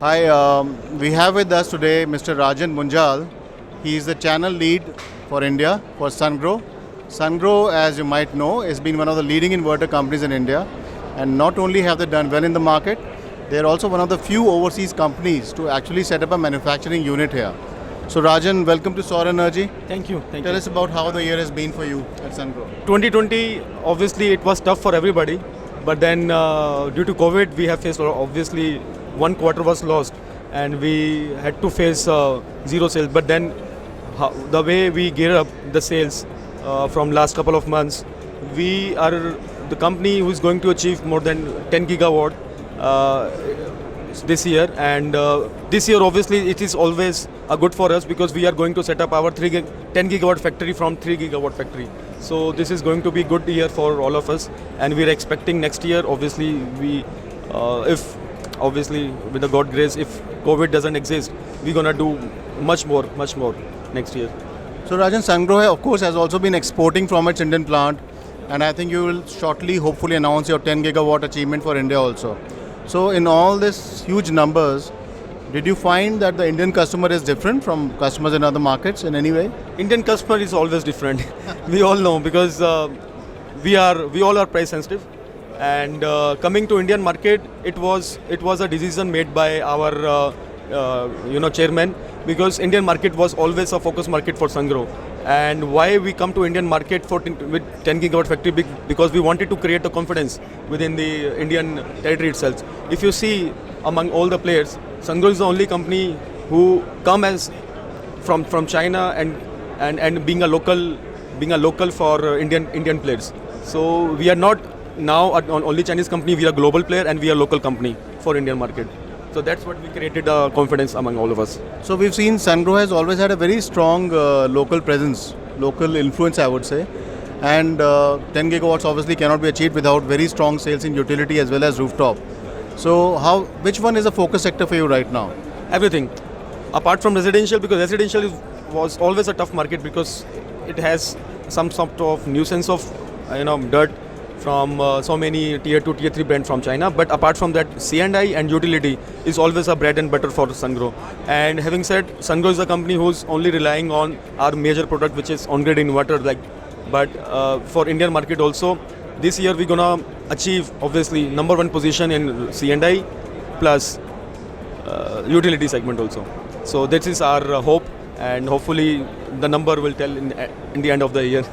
Hi, we have with us today Mr. Rajan Munjal. He is the channel lead for India for Sungrow. Sungrow, as you might know, has been one of the leading inverter companies in India. And not only have they done well in the market, they are also one of the few overseas companies to actually set up a manufacturing unit here. So Rajan, welcome to Solar Energy. Thank you. Tell us about how the year has been for you at Sungrow. 2020, obviously, it was tough for everybody. But then, due to COVID, we have faced, obviously, one quarter was lost. And we had to face zero sales. But then, the way we gear up the sales from last couple of months, we are the company who is going to achieve more than 10 gigawatt this year. And this year, obviously, it is always good for us because we are going to set up our 10 gigawatt factory from 3 gigawatt factory. So this is going to be good year for all of us, and we are expecting next year. Obviously, if obviously with the God grace, if COVID doesn't exist, we're gonna do much more next year. So Rajan, Sungrow of course has also been exporting from its Indian plant, and I think you will shortly hopefully announce your 10 gigawatt achievement for India also. So in all this huge numbers, did you find that the Indian customer is different from customers in other markets in any way? Indian customer is always different. We all know because we all are price sensitive. And coming to Indian market, it was a decision made by our chairman, because Indian market was always a focus market for Sungrow. And why we come to Indian market with 10 gigawatt factory? Because we wanted to create a confidence within the Indian territory itself. If you see among all the players, Sungrow is the only company who come as from China and being a local for Indian players. So we are not now only Chinese company, we are a global player and we are a local company for Indian market. So that's what we created confidence among all of us. So we've seen Sungrow has always had a very strong local presence, local influence I would say. And 10 gigawatts obviously cannot be achieved without very strong sales in utility as well as rooftop. So which one is a focus sector for you right now? Everything. Apart from residential, because residential was always a tough market because it has some sort of nuisance of dirt from so many tier 2, tier 3 brands from China. But apart from that, C&I and utility is always a bread and butter for Sungrow. And having said, Sungrow is a company who's only relying on our major product, which is on-grid inverter. But for Indian market also, this year we're gonna achieve obviously number one position in C&I plus utility segment also. So this is our hope, and hopefully the number will tell in the end of the year.